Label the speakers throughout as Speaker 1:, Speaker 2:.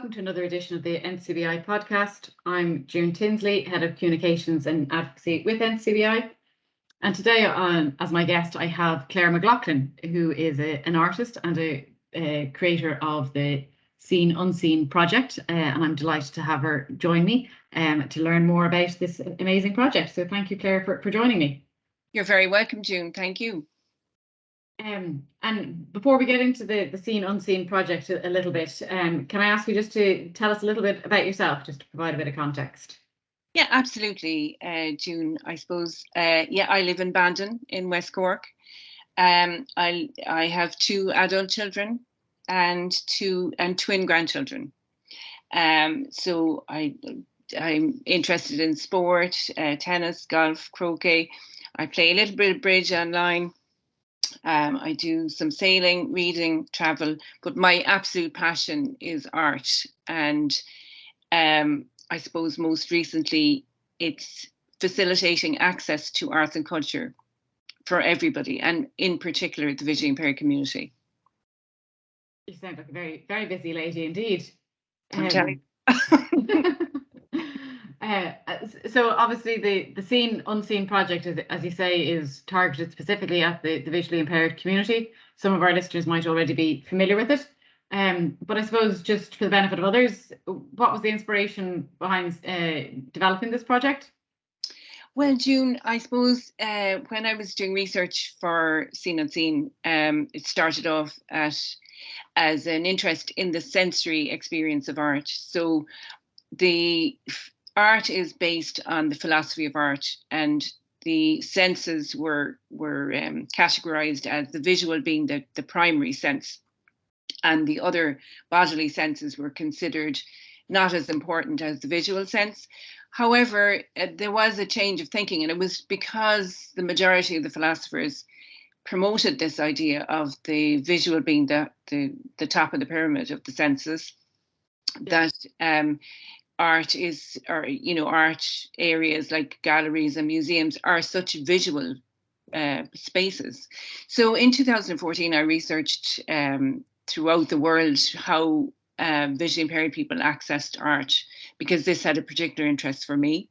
Speaker 1: welcome to another edition of the NCBI Podcast. I'm June Tinsley, Head of Communications and Advocacy with NCBI. And today, as my guest, I have Clare McLaughlin, who is an artist and a creator of the Seen Unseen project. And I'm delighted to have her join me to learn more about this amazing project. So thank you, Clare, for joining me.
Speaker 2: You're very welcome, June. Thank you.
Speaker 1: And before we get into the Seen Unseen project a little bit, can I ask you just to tell us a little bit about yourself, just to provide a bit of context?
Speaker 2: Yeah, absolutely, June. I suppose, I live in Bandon in West Cork. I have 2 adult children and twin grandchildren. So I'm interested in sport, tennis, golf, croquet. I play a little bit of bridge online. I do some sailing, reading, travel, but my absolute passion is art. And I suppose most recently, it's facilitating access to arts and culture for everybody, and in particular, the visually impaired community.
Speaker 1: You sound like a very, very busy lady indeed.
Speaker 2: I'm telling
Speaker 1: So obviously the Seen Unseen project, as you say, is targeted specifically at the visually impaired community. Some of our listeners might already be familiar with it. But I suppose just for the benefit of others, what was the inspiration behind developing this project?
Speaker 2: Well, June, I suppose when I was doing research for Seen Unseen, it started off as an interest in the sensory experience of art. So the art is based on the philosophy of art, and the senses were categorized as the visual being the primary sense, and the other bodily senses were considered not as important as the visual sense. However, there was a change of thinking, and it was because the majority of the philosophers promoted this idea of the visual being the top of the pyramid of the senses, that art areas like galleries and museums are such visual spaces. So in 2014, I researched throughout the world how visually impaired people accessed art, because this had a particular interest for me.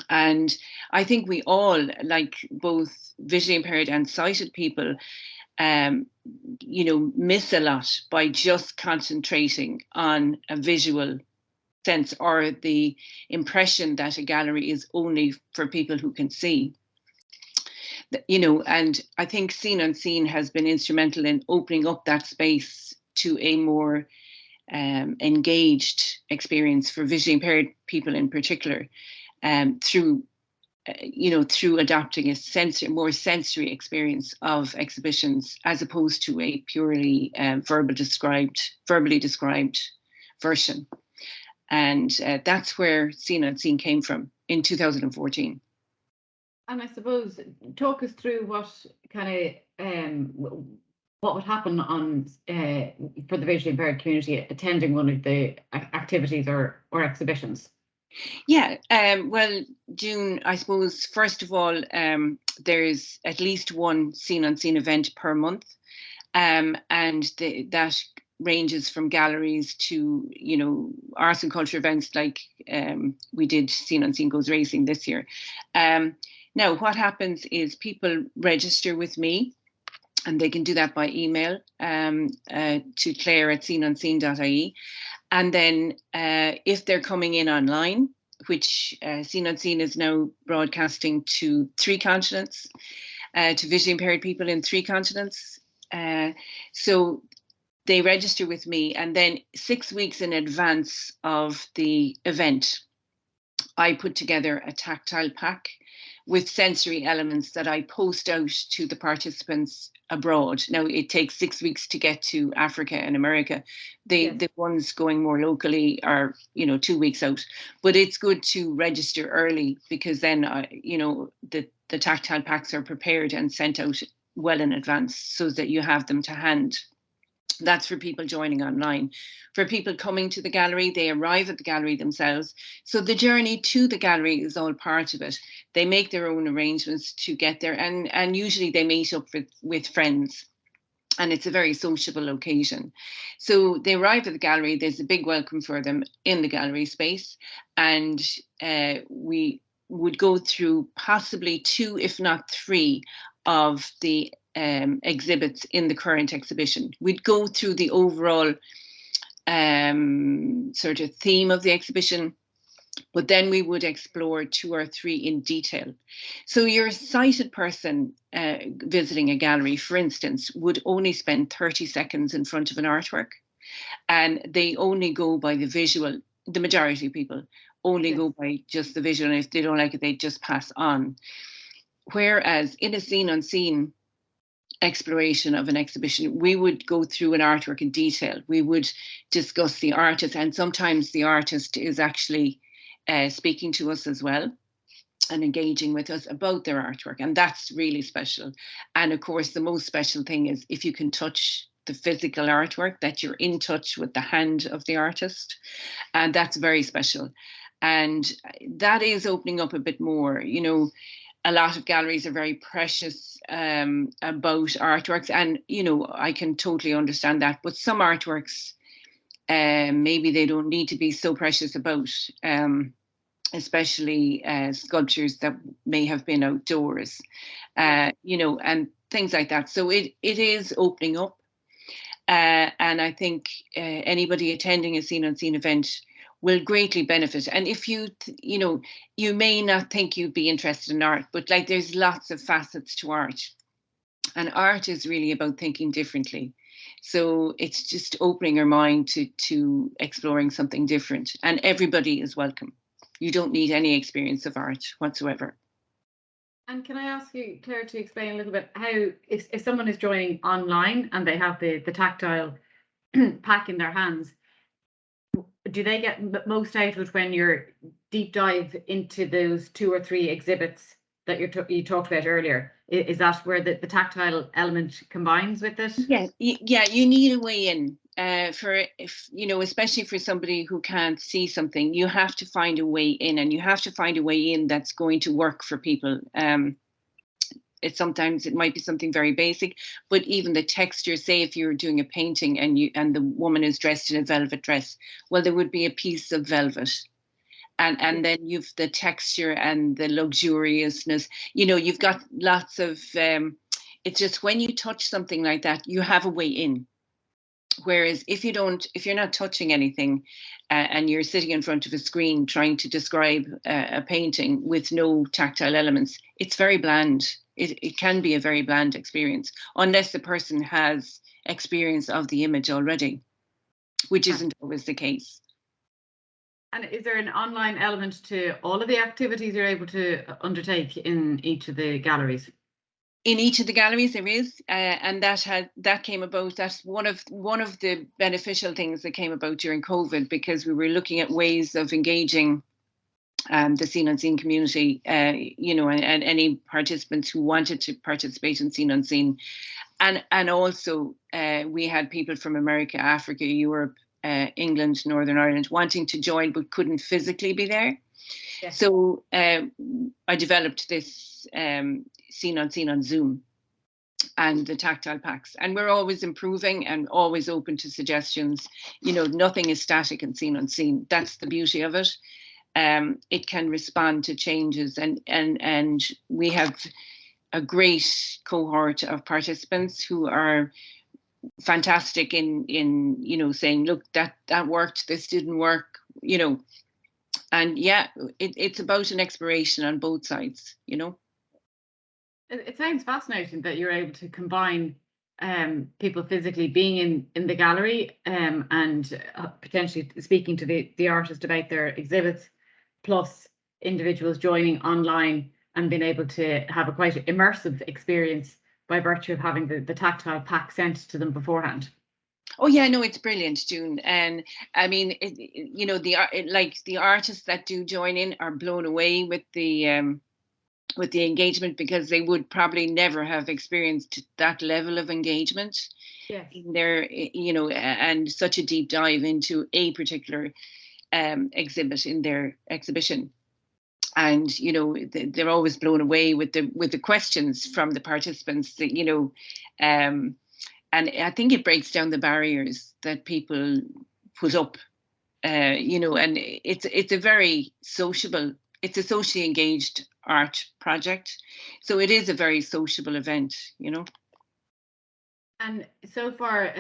Speaker 2: And I think we all, like both visually impaired and sighted people, miss a lot by just concentrating on a visual sense, or the impression that a gallery is only for people who can see. And I think Seen Unseen has been instrumental in opening up that space to a more engaged experience for visually impaired people in particular, through adopting a more sensory experience of exhibitions, as opposed to a purely verbally described version. And that's where Seen Unseen came from in 2014.
Speaker 1: And I suppose, talk us through what kind of what would happen on for the visually impaired community attending one of the activities or exhibitions.
Speaker 2: Yeah, well, June, I suppose, first of all, there's at least one Seen Unseen event per month, and that ranges from galleries to arts and culture events, like we did Seen Unseen Goes Racing this year. Now what happens is people register with me, and they can do that by email to clare@seenunseen.ie. And then if they're coming in online, which Seen Unseen is now broadcasting to 3 continents, to visually impaired people in 3 continents. So they register with me, and then 6 weeks in advance of the event, I put together a tactile pack with sensory elements that I post out to the participants abroad. Now, it takes 6 weeks to get to Africa and America. The ones going more locally are 2 weeks out, but it's good to register early, because then the tactile packs are prepared and sent out well in advance, so that you have them to hand. That's for people joining online. For people coming to the gallery, they arrive at the gallery themselves. So the journey to the gallery is all part of it. They make their own arrangements to get there, and usually they meet up with friends. and it's a very sociable occasion. So they arrive at the gallery, there's a big welcome for them in the gallery space, and we would go through possibly 2, if not 3, of the exhibits in the current exhibition. We'd go through the overall sort of theme of the exhibition, but then we would explore 2 or 3 in detail. So your sighted person visiting a gallery, for instance, would only spend 30 seconds in front of an artwork, and they only go by the visual. The majority of people only go by just the visual, and if they don't like it, they just pass on. Whereas in a scene unseen exploration of an exhibition, we would go through an artwork in detail. We would discuss the artist, and sometimes the artist is actually speaking to us as well and engaging with us about their artwork, and that's really special. And of course, the most special thing is if you can touch the physical artwork, that you're in touch with the hand of the artist, and that's very special. And that is opening up a bit more. You know, a lot of galleries are very precious about artworks, and you know, I can totally understand that. But some artworks, maybe they don't need to be so precious about, especially sculptures that may have been outdoors, you know, and things like that. So it is opening up, and I think anybody attending a Scene Unseen event will greatly benefit. And if you, you know, you may not think you'd be interested in art, but like there's lots of facets to art. And art is really about thinking differently. So it's just opening our mind to exploring something different. And everybody is welcome. You don't need any experience of art whatsoever.
Speaker 1: And can I ask you, Claire, to explain a little bit how, if someone is joining online and they have the tactile pack in their hands, do they get most out of it when you're deep dive into those 2 or 3 exhibits that you talked about earlier? Is that where the tactile element combines with it?
Speaker 2: Yeah, you need a way in. For, if you know, especially for somebody who can't see something, you have to find a way in, and you have to find a way in that's going to work for people. Sometimes it might be something very basic, but even the texture, say if you're doing a painting and the woman is dressed in a velvet dress, well, there would be a piece of velvet, and then you've the texture and the luxuriousness. You know, you've got lots of. It's just when you touch something like that, you have a way in. Whereas if you're not touching anything, and you're sitting in front of a screen trying to describe a painting with no tactile elements, it's very bland. It can be a very bland experience unless the person has experience of the image already, which isn't always the case.
Speaker 1: And is there an online element to all of the activities you're able to undertake in each of the galleries?
Speaker 2: In each of the galleries there is, and that came about. That's one of the beneficial things that came about during COVID, because we were looking at ways of engaging the Scene Unseen community, you know, and any participants who wanted to participate in Scene Unseen, and also we had people from America, Africa, Europe, England, Northern Ireland wanting to join but couldn't physically be there. Yes. So I developed this Scene Unseen on Zoom and the tactile packs, and we're always improving and always open to suggestions. You know, nothing is static in Scene Unseen. That's the beauty of it. It can respond to changes, and we have a great cohort of participants who are fantastic in you know, saying, look, that worked, this didn't work, you know. And yeah, it's about an exploration on both sides, you know.
Speaker 1: It sounds fascinating that you're able to combine people physically being in the gallery, and potentially speaking to the artist about their exhibits, plus individuals joining online and being able to have a quite immersive experience by virtue of having the tactile pack sent to them beforehand.
Speaker 2: Oh yeah, no, it's brilliant, June. And I mean, you know, like the artists that do join in are blown away with the engagement, because they would probably never have experienced that level of engagement. Yes. In their, you know, and such a deep dive into a particular exhibit in their exhibition. And you know, they're always blown away with the questions from the participants that, you know, and I think it breaks down the barriers that people put up, and it's a very sociable, it's a socially engaged art project, so it is a very sociable event.
Speaker 1: And so far,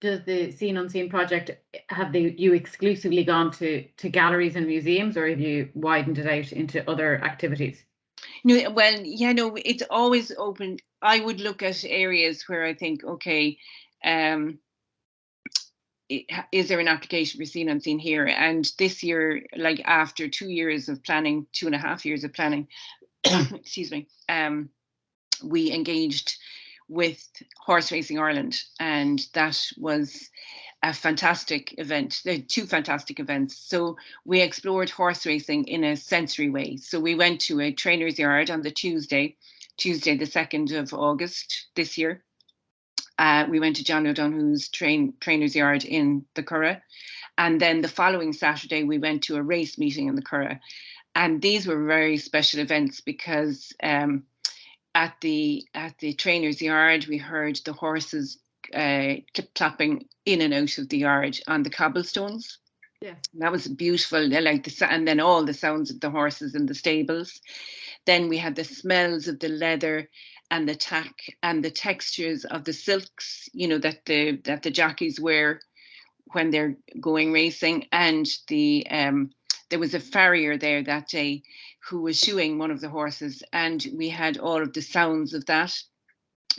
Speaker 1: does the Seen Unseen project, have you exclusively gone to galleries and museums, or have you widened it out into other activities?
Speaker 2: No, well, yeah, no, it's always open. I would look at areas where I think, okay, um, is there an application for Seen Unseen here? And this year, like after 2 years of planning, 2.5 years of planning, excuse me, we engaged with Horse Racing Ireland, and that was a fantastic event. There are two fantastic events. So we explored horse racing in a sensory way. So we went to a trainer's yard on the Tuesday the 2nd of August this year. We went to John O'Donoghue's trainer's yard in the Curragh. And then the following Saturday, we went to a race meeting in the Curragh. And these were very special events because at the trainer's yard, we heard the horses clip clapping in and out of the yard on the cobblestones.
Speaker 1: Yeah,
Speaker 2: that was beautiful. And then all the sounds of the horses in the stables. Then we had the smells of the leather and the tack and the textures of the silks, that the jockeys wear when they're going racing. And there was a farrier there that day who was shoeing one of the horses, and we had all of the sounds of that,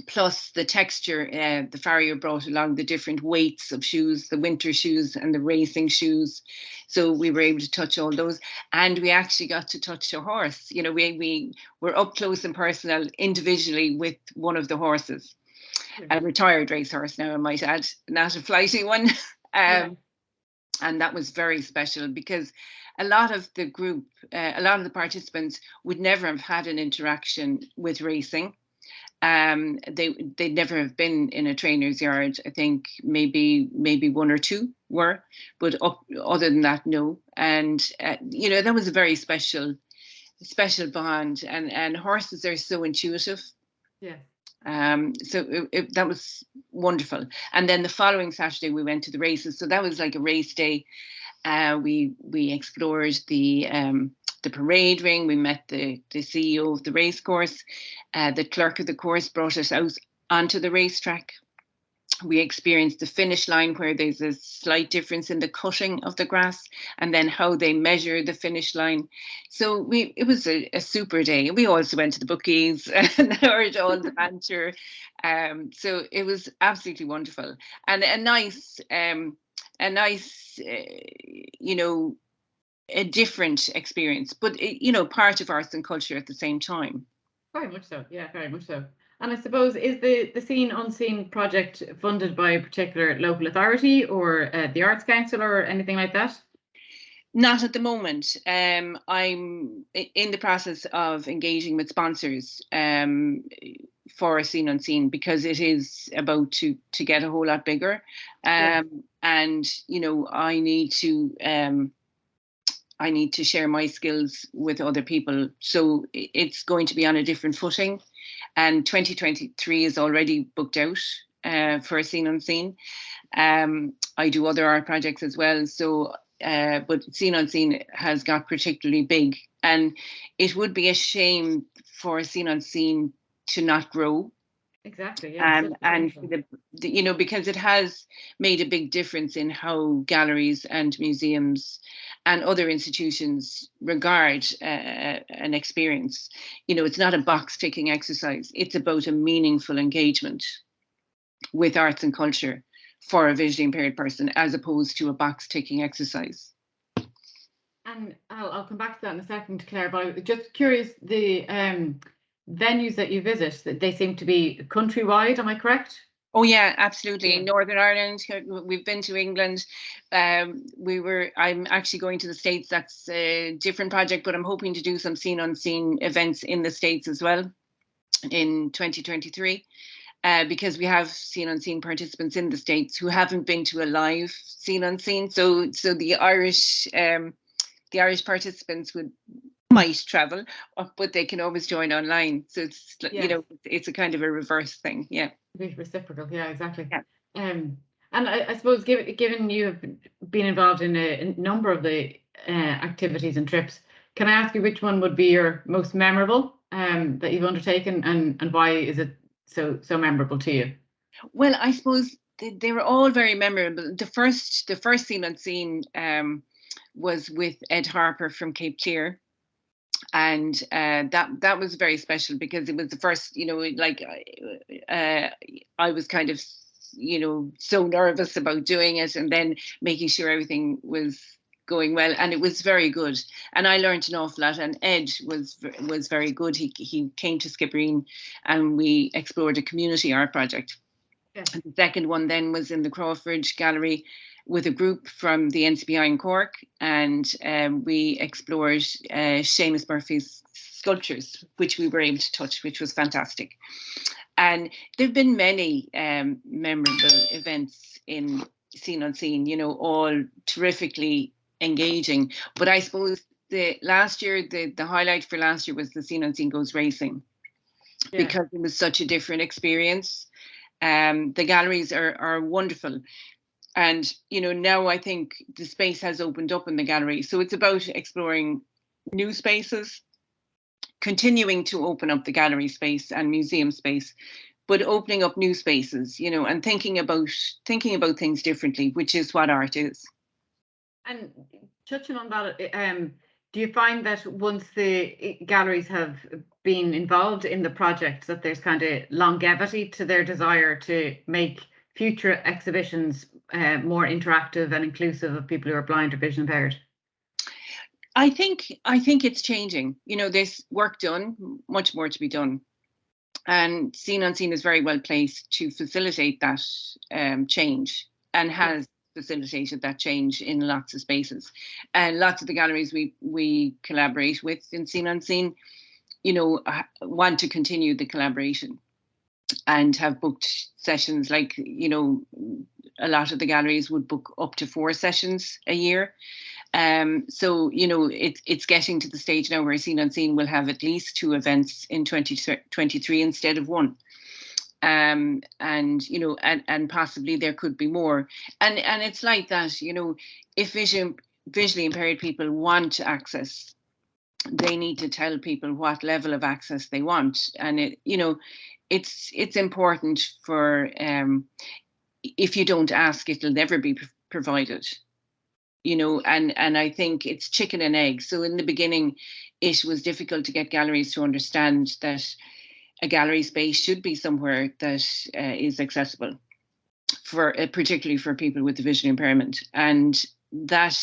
Speaker 2: plus the texture. The farrier brought along the different weights of shoes, the winter shoes and the racing shoes. So we were able to touch all those, and we actually got to touch a horse. We were up close and personal individually with one of the horses, a retired racehorse now, I might add, not a flighty one. And that was very special because a lot of the group, a lot of the participants would never have had an interaction with racing. They'd never have been in a trainer's yard. I think maybe one or two were, but other than that, no. And that was a very special bond. And horses are so intuitive.
Speaker 1: Yeah.
Speaker 2: So that was wonderful. And then the following Saturday we went to the races. So that was like a race day. We explored the parade ring. We met the CEO of the race course. The clerk of the course brought us out onto the racetrack. We experienced the finish line, where there's a slight difference in the cutting of the grass and then how they measure the finish line. So it was a super day. We also went to the bookies and heard all the banter. So it was absolutely wonderful, and a nice, a different experience, but part of arts and culture at the same time.
Speaker 1: Very much so. Yeah, very much so. And I suppose, is the Seen Unseen project funded by a particular local authority or the Arts Council or anything like that?
Speaker 2: Not at the moment. I'm in the process of engaging with sponsors for Seen Unseen, because it is about to get a whole lot bigger. And I need to share my skills with other people. So it's going to be on a different footing. And 2023 is already booked out for Seen Unseen. I do other art projects as well. So, but Seen Unseen has got particularly big. And it would be a shame for Seen Unseen to not grow.
Speaker 1: Exactly. Yeah.
Speaker 2: And because it has made a big difference in how galleries and museums and other institutions regard an experience. It's not a box ticking exercise. It's about a meaningful engagement with arts and culture for a visually impaired person, as opposed to a box ticking exercise.
Speaker 1: And I'll come back to that in a second, Claire, but I'm just curious, the venues that you visit, they seem to be countrywide, am I correct?
Speaker 2: Oh yeah, absolutely.
Speaker 1: Yeah.
Speaker 2: Northern Ireland, we've been to England. I'm actually going to the States. That's a different project, but I'm hoping to do some Seen Unseen events in the States as well in 2023. Because we have Seen Unseen participants in the States who haven't been to a live Seen Unseen. So the Irish participants would might travel, but they can always join online. So it's,
Speaker 1: Yes.
Speaker 2: it's a kind of a reverse thing. Yeah.
Speaker 1: Reciprocal, yeah, exactly.
Speaker 2: Yeah.
Speaker 1: And I suppose, given you have been involved in a number of the activities and trips, can I ask you which one would be your most memorable that you've undertaken, and why is it so memorable to you?
Speaker 2: Well, I suppose they were all very memorable. The first scene on scene was with Ed Harper from Cape Clear, and that was very special because it was the first, like I was kind of, so nervous about doing it, and then making sure everything was going well, and it was very good, and I learned an awful lot. And Ed was very good. He came to Skibbereen, and we explored a community art project.
Speaker 1: Yeah.
Speaker 2: And the second one then was in the Crawford Gallery with a group from the NCBI in Cork, and we explored Seamus Murphy's sculptures, which we were able to touch, which was fantastic. And there have been many memorable events in Scene on Scene, all terrifically engaging. But I suppose the highlight for last year was the Scene on Scene Goes Racing,
Speaker 1: Yeah.
Speaker 2: because it was such a different experience. The galleries are wonderful. And, now I think the space has opened up in the gallery. So it's about exploring new spaces, continuing to open up the gallery space and museum space, but opening up new spaces, and thinking about things differently, which is what art is.
Speaker 1: And touching on that, do you find that once the galleries have been involved in the project, that there's kind of longevity to their desire to make future exhibitions more interactive and inclusive of people who are blind or vision impaired?
Speaker 2: I think it's changing. There's work done, much more to be done, and Scene on Scene is very well placed to facilitate that change, and has facilitated that change in lots of spaces. And lots of the galleries we collaborate with in Scene on Scene, want to continue the collaboration, and have booked sessions. Like, a lot of the galleries would book up to 4 sessions a year. So, it's getting to the stage now where Scene on Scene will have at least 2 events in 2023 instead of 1. And and possibly there could be more. And it's like that, if visually impaired people want access, they need to tell people what level of access they want. And it's important for, if you don't ask, it'll never be provided. And I think it's chicken and egg. So in the beginning, it was difficult to get galleries to understand that a gallery space should be somewhere that is accessible for, particularly for people with a vision impairment. And that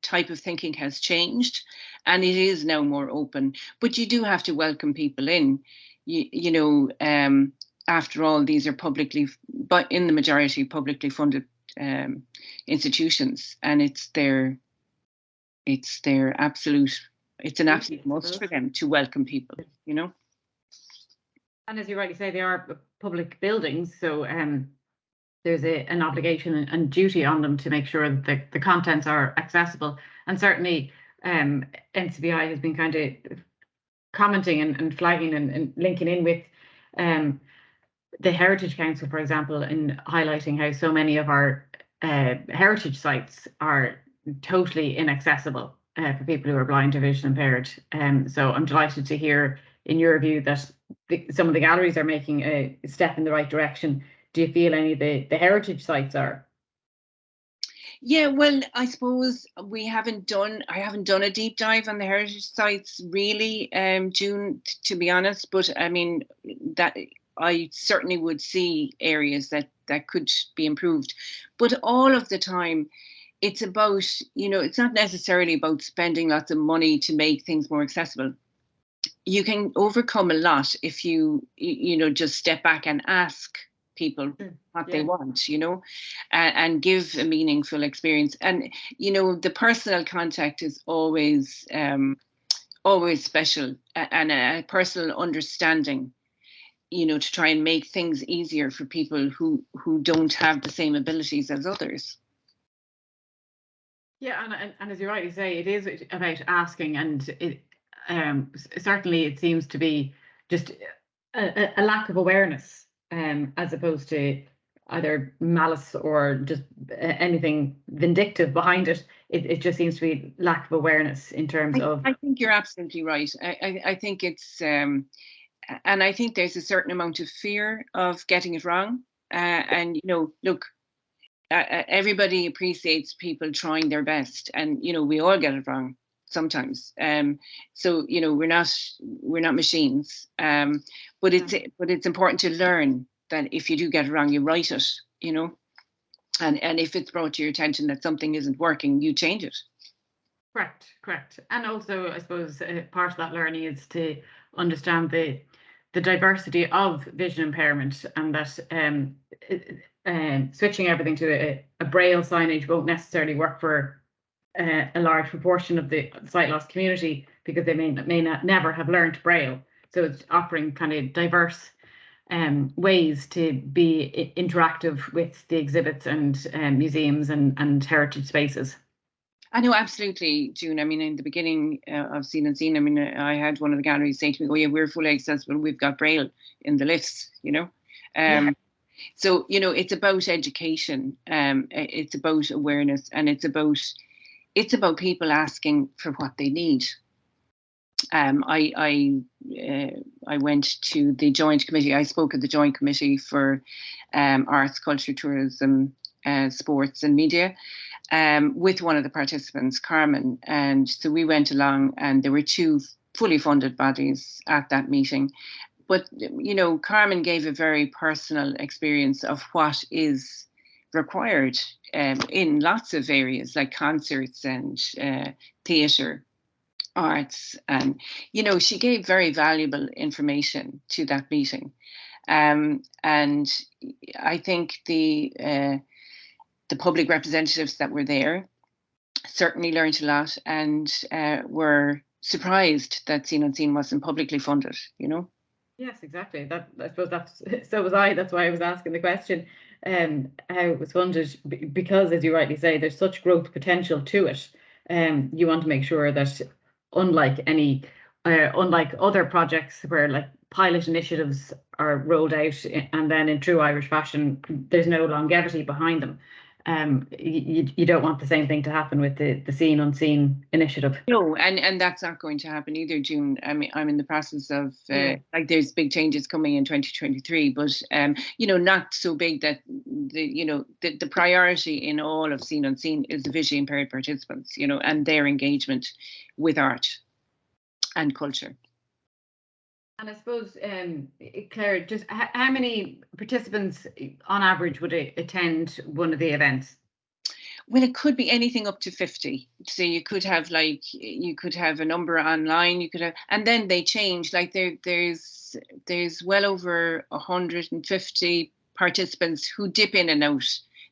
Speaker 2: type of thinking has changed, and it is now more open. But you do have to welcome people in. After all, these are but in the majority, publicly funded institutions, and it's an absolute must for them to welcome people.
Speaker 1: And as you rightly say, they are public buildings, so there's an obligation and duty on them to make sure that the contents are accessible. And certainly NCBI has been kind of commenting and flagging and linking in with the Heritage Council, for example, in highlighting how so many of our heritage sites are totally inaccessible for people who are blind or vision impaired. So I'm delighted to hear, in your view, that some of the galleries are making a step in the right direction. Do you feel any of the heritage sites are?
Speaker 2: Yeah, well, I suppose I haven't done a deep dive on the heritage sites really, June, to be honest. But I mean, that I certainly would see areas that could be improved. But all of the time, it's about, it's not necessarily about spending lots of money to make things more accessible. You can overcome a lot if you just step back and ask people what they want, and give a meaningful experience. And the personal contact is always special, and a personal understanding, to try and make things easier for people who don't have the same abilities as others.
Speaker 1: Yeah, and as you rightly say, it is about asking, and certainly it seems to be just a lack of awareness, as opposed to either malice or just anything vindictive behind it. It just seems to be lack of awareness in terms of.
Speaker 2: I think you're absolutely right. I think it's, and I think there's a certain amount of fear of getting it wrong. And, look, everybody appreciates people trying their best, and we all get it wrong sometimes. So we're not machines. But it's important to learn that if you do get it wrong, you write it. And if it's brought to your attention that something isn't working, you change it.
Speaker 1: Correct. And also, I suppose part of that learning is to understand the diversity of vision impairment, and that switching everything to a braille signage won't necessarily work for a large proportion of the sight loss community, because they may not never have learned braille. So it's offering kind of diverse ways to be interactive with the exhibits and museums and heritage spaces.
Speaker 2: I know, absolutely, June. I mean, in the beginning of Seen and Seen, I mean, I had one of the galleries say to me, "Oh yeah, we're fully accessible. We've got braille in the lifts."
Speaker 1: Yeah.
Speaker 2: So it's about education. It's about awareness, and it's about people asking for what they need. I went to the joint committee. I spoke at the joint committee for arts, culture, tourism, sports, and media. With one of the participants, Carmen. And so we went along, and there were two fully funded bodies at that meeting. But, Carmen gave a very personal experience of what is required in lots of areas like concerts and theatre, arts. And, she gave very valuable information to that meeting. And I think the public representatives that were there certainly learned a lot, and were surprised that Seen on Scene wasn't publicly funded.
Speaker 1: Yes, exactly. That, I suppose that's so was I. That's why I was asking the question, how it was funded, because, as you rightly say, there's such growth potential to it. You want to make sure that, unlike other projects where like pilot initiatives are rolled out and then in true Irish fashion, there's no longevity behind them. You don't want the same thing to happen with the Seen Unseen initiative.
Speaker 2: No, and that's not going to happen either, June. I mean, I'm in the process of there's big changes coming in 2023, but not so big that the priority in all of Seen Unseen is the visually impaired participants, and their engagement with art and culture.
Speaker 1: And I suppose, Claire, just how many participants on average would attend one of the events?
Speaker 2: Well, it could be anything up to 50. So you could have a number online. You could have, and then they change. Like there's well over 150 participants who dip in and out.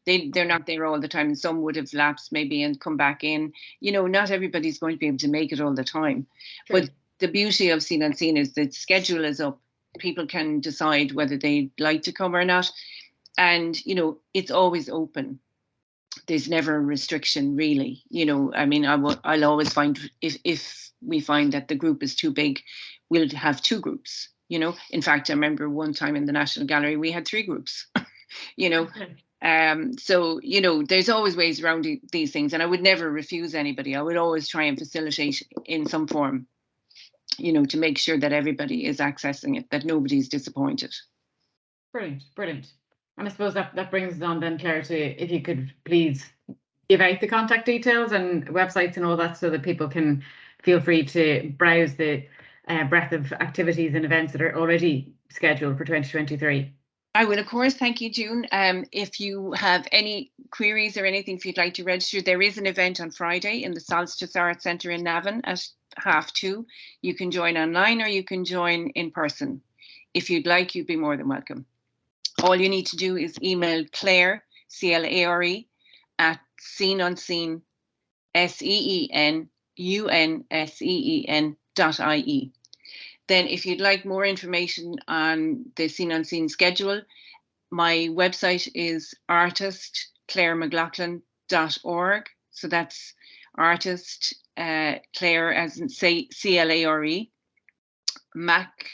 Speaker 2: They're not there all the time, and some would have lapsed maybe and come back in. Not everybody's going to be able to make it all the time. True. But the beauty of Seen Unseen is the schedule is up. People can decide whether they'd like to come or not. And, it's always open. There's never a restriction, really. I mean, I'll always find if we find that the group is too big, we'll have two groups. In fact, I remember one time in the National Gallery, we had three groups, So, there's always ways around these things. And I would never refuse anybody. I would always try and facilitate in some form, to make sure that everybody is accessing it, that nobody's disappointed.
Speaker 1: Brilliant. And I suppose that brings us on then, Claire, to if you could please give out the contact details and websites and all that, so that people can feel free to browse the breadth of activities and events that are already scheduled for 2023.
Speaker 2: I will, of course. Thank you, June. If you have any queries or anything, if you'd like to register, there is an event on Friday in the Solstice Arts Centre in Navan at 2:30. You can join online or you can join in person. If you'd like, you'd be more than welcome. All you need to do is email Clare, CLARE, at seenunseen, SEENUNSEEN.ie. Then if you'd like more information on the Seen Unseen schedule, my website is artistclaremclaughlin.org. So that's artist, Clare, as in say Clare, Mac,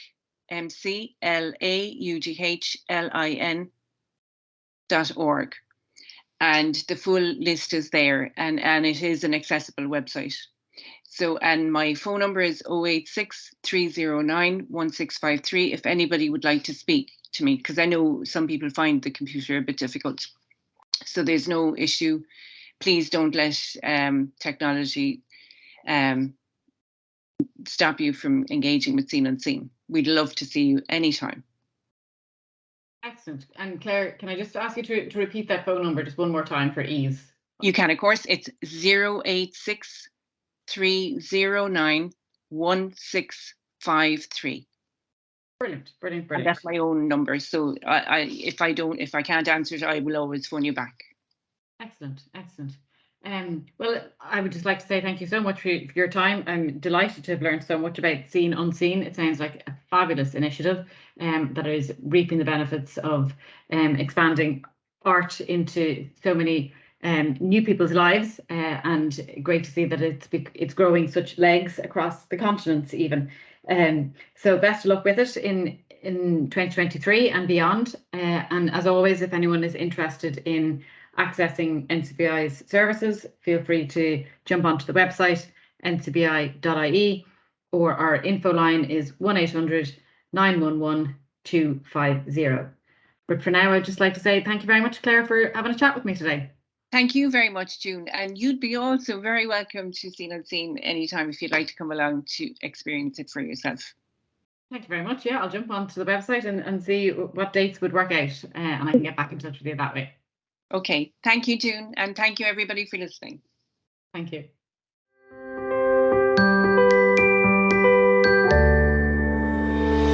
Speaker 2: McLaughlin.org. And the full list is there, and it is an accessible website. So, and my phone number is 086 309 1653 if anybody would like to speak to me, because I know some people find the computer a bit difficult. So there's no issue. Please don't let technology stop you from engaging with Seen Unseen. We'd love to see you anytime.
Speaker 1: Excellent. And Clare, can I just ask you to repeat that phone number just one more time for ease?
Speaker 2: You can, of course. It's 086 309 1653.
Speaker 1: Brilliant.
Speaker 2: And that's my own number. So if I can't answer it, I will always phone you back.
Speaker 1: Excellent. Well, I would just like to say thank you so much for your time. I'm delighted to have learned so much about Seen Unseen. It sounds like a fabulous initiative that is reaping the benefits of expanding art into so many new people's lives, and great to see that it's growing such legs across the continents even. So best of luck with it in 2023 and beyond. And as always, if anyone is interested in accessing NCBI's services, feel free to jump onto the website ncbi.ie, or our info line is 1800 911 250. But for now, I'd just like to say thank you very much, Clare, for having a chat with me today.
Speaker 2: Thank you very much, June. And you'd be also very welcome to Seen Unseen anytime if you'd like to come along to experience it for yourself.
Speaker 1: Thank you very much. Yeah, I'll jump onto the website and see what dates would work out, and I can get back in touch with you that way.
Speaker 2: Okay. Thank you, June. And thank you, everybody, for listening.
Speaker 1: Thank you.